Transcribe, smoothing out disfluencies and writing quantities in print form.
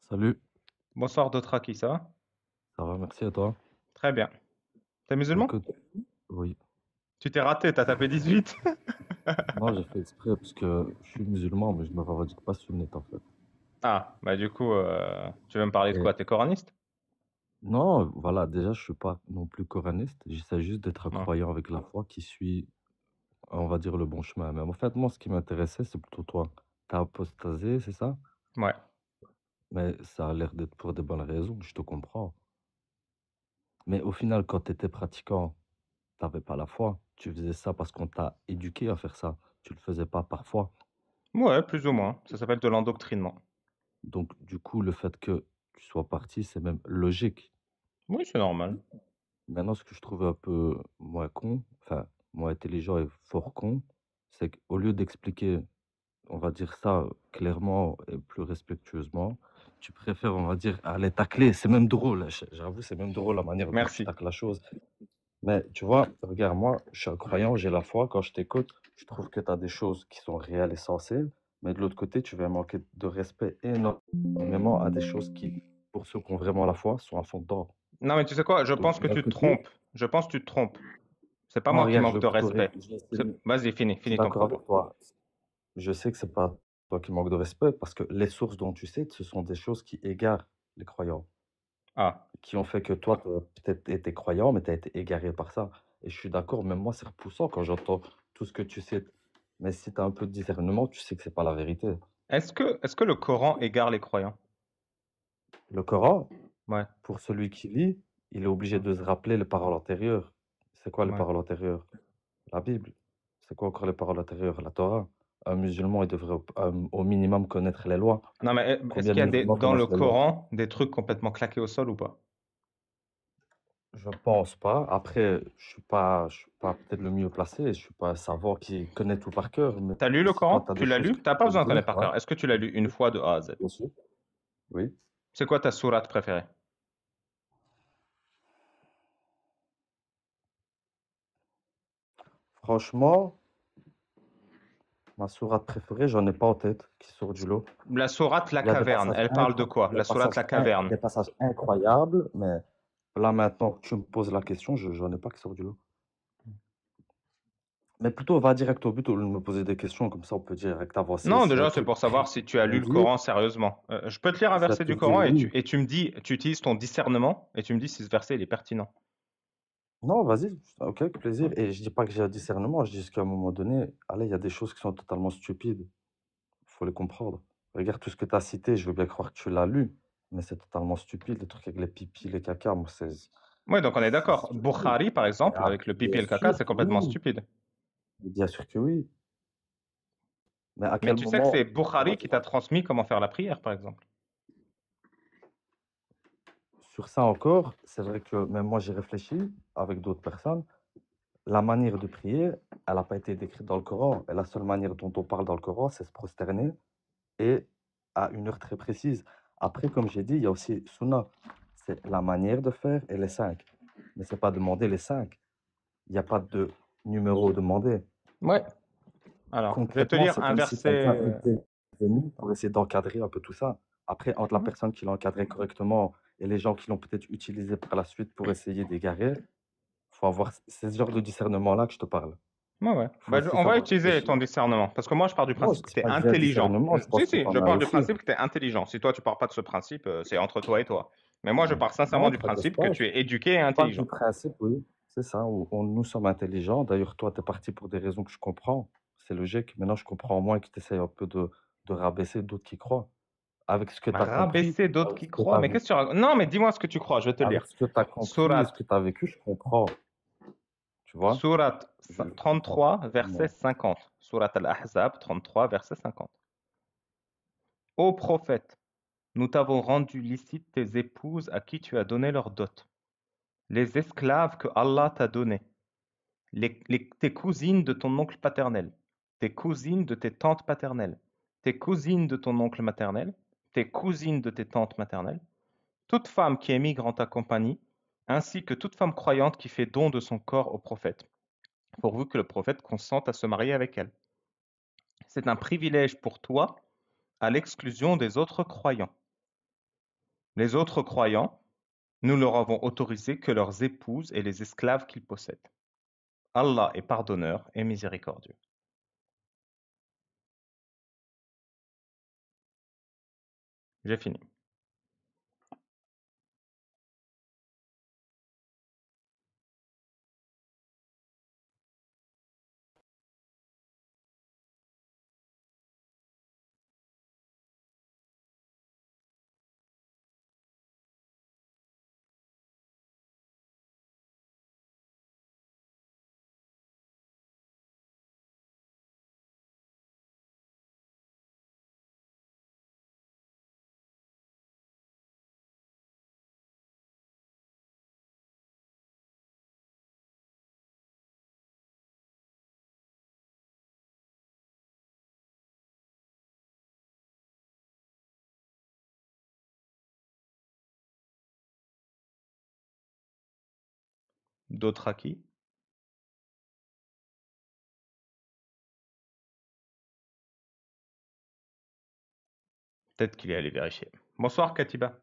Salut, Bonsoir Dotraki, ça va? ça va, merci à toi. Très bien. T'es musulman? Écoute, oui, Tu t'es raté, t'as tapé 18. non, j'ai fait exprès parce que je suis musulman, mais je me revendique pas sunnite en fait. Ah, bah du coup, tu veux me parler de Et quoi? T'es coraniste? non, voilà, déjà, je suis pas non plus coraniste, j'essaie juste d'être un Ouais. croyant avec la foi qui suit, on va dire, le bon chemin. Mais en fait, moi, ce qui m'intéressait, c'est plutôt toi. T'as apostasé, c'est ça? Ouais. Mais ça a l'air d'être pour des bonnes raisons, je te comprends. Mais au final, quand tu étais pratiquant, t'avais pas la foi. Tu faisais ça parce qu'on t'a éduqué à faire ça. Tu le faisais pas parfois. Ouais, plus ou moins. Ça s'appelle de l'endoctrinement. Donc, du coup, le fait que tu sois parti, c'est même logique. Oui, c'est normal. Maintenant, ce que je trouve un peu moins con, enfin, moins intelligent et fort con, c'est qu'au lieu d'expliquer, on va dire ça clairement et plus respectueusement, tu préfères, on va dire, aller tacler. C'est même drôle, j'avoue, c'est même drôle la manière dont tu Merci. tacles la chose. Mais tu vois, regarde, moi, je suis un croyant, j'ai la foi. Quand je t'écoute, je trouve que tu as des choses qui sont réelles et sensées. Mais de l'autre côté, tu vas manquer de respect énormément à des choses qui, pour ceux qui ont vraiment la foi, sont à fond dedans. Non, mais tu sais quoi? Je Donc, pense que d'un tu te côté, trompes. Je pense que tu te trompes. C'est pas non, moi qui regarde, manque de respect. Vas-y, je suis finis ton d'accord avec propos. toi. Je sais que c'est pas toi qui manque de respect parce que les sources dont tu sais, ce sont des choses qui égarent les croyants, Ah. qui ont fait que toi, tu as peut-être été croyant, mais tu as été égaré par ça. Et je suis d'accord, même moi, c'est repoussant quand j'entends tout ce que tu sais. Mais si tu as un peu de discernement, tu sais que c'est pas la vérité. Est-ce que le Coran égare les croyants? Le Coran, Ouais. pour celui qui lit, il est obligé de se rappeler les paroles antérieures. C'est quoi les Ouais. paroles antérieures? La Bible. C'est quoi encore les paroles antérieures? La Torah. Un musulman, il devrait au minimum connaître les lois. Non, mais est-ce Combien qu'il de y a musulmans dans le connaissent les lois? Coran des trucs complètement claqués au sol ou pas? Je pense pas. Après, je suis pas peut-être le mieux placé. Je suis pas un savant qui connaît tout par cœur. Mais T'as lu le si toi, Coran? tu as Tu des l'as choses lu? que tu T'as pas peux me besoin de dire, connaître par ouais, cœur. Est-ce que tu l'as lu une fois de A à Z? bien sûr. Oui. C'est quoi ta sourate préférée? Franchement, ma sourate préférée, j'en ai pas en tête qui sort du lot. La sourate La Il y a des Caverne, passages elle parle de quoi? La sourate La Caverne. des passages incroyables, mais là, maintenant que tu me poses la question, j'en ai pas qui sort du lot. Mais plutôt, va direct au but au lieu de me poser des questions, comme ça on peut direct avancer. Non, C'est un déjà, c'est truc pour savoir si tu as lu me le dire, Coran sérieusement. Je peux te lire un c'est à verset te du dire Coran et oui. tu me dis, tu utilises ton discernement et tu me dis si ce verset il est pertinent. Non, vas-y, OK, avec plaisir. Et je dis pas que j'ai un discernement, je dis juste qu'à un moment donné, allez, il y a des choses qui sont totalement stupides. Faut les comprendre. Regarde tout ce que tu as cité, je veux bien croire que tu l'as lu, mais c'est totalement stupide, les trucs avec les pipis, les cacas, moi, Oui, donc on est c'est d'accord. stupide. Bukhari, par exemple, Ah, avec le pipi bien et le caca, sûr c'est que complètement oui, stupide. bien sûr que oui. Mais à Mais quel tu sais que c'est moment, on va Bukhari qui dire, t'a transmis comment faire la prière, par exemple. sur ça encore, c'est vrai que même moi, j'ai réfléchi avec d'autres personnes. La manière de prier, elle n'a pas été décrite dans le Coran. Et la seule manière dont on parle dans le Coran, c'est se prosterner et à une heure très précise. Après, comme j'ai dit, il y a aussi Sunna. C'est la manière de faire et les cinq. Mais c'est pas demander les cinq. Il n'y a pas de numéro demandé. Ouais. Alors, je vais te Concrètement, lire c'est un comme si verset. quelqu'un était venu pour essayer d'encadrer un peu tout ça. Après, entre la Ouais, personne qui l'a encadré correctement et les gens qui l'ont peut-être utilisé par la suite pour essayer d'égarer, faut avoir c'est ce genre de discernement-là que je te parle. ouais. Ouais. Faut Bah, aussi on va savoir utiliser réfléchir. ton discernement. Parce que moi, je pars du Non, je principe que dis tu es pas que j'ai un intelligent. discernement, je pense Si, que si, tu je en as pars du aussi. principe que tu es intelligent. Si toi, tu pars pas de ce principe, c'est entre toi et toi. Mais moi, je pars sincèrement Non, du tracasse principe que pas. tu es éduqué et Je pars du intelligent. principe, oui, c'est ça, où nous sommes intelligents. D'ailleurs, toi, tu es parti pour des raisons que je comprends. C'est logique. Maintenant, je comprends moins que tu essayes un peu de rabaisser d'autres qui croient. Avec ce que tu as compris, Rabaisser d'autres avec qui ce que tu croient. as Mais vu, qu'est-ce que tu racontes? Non, mais dis-moi ce que tu crois, je vais te le avec lire. ce que tu as compris et ce Sourate, que tu as vécu, je comprends. Tu vois? sourate Je comprends. 33, verset Dis-moi. 50. Sourate Al-Ahzab 33, verset 50. Ô prophète, nous t'avons rendu licite tes épouses à qui tu as donné leur dot, les esclaves que Allah t'a donnés, tes cousines de ton oncle paternel, tes cousines de tes tantes paternelles, tes cousines de ton oncle maternel, tes cousines de tes tantes maternelles, toute femme qui émigre en ta compagnie, ainsi que toute femme croyante qui fait don de son corps au prophète, pourvu que le prophète consente à se marier avec elle. C'est un privilège pour toi, à l'exclusion des autres croyants. Les autres croyants, nous leur avons autorisé que leurs épouses et les esclaves qu'ils possèdent. Allah est pardonneur et miséricordieux. J'ai fini. D'autres acquis? Peut-être qu'il est allé vérifier. Bonsoir Katiba.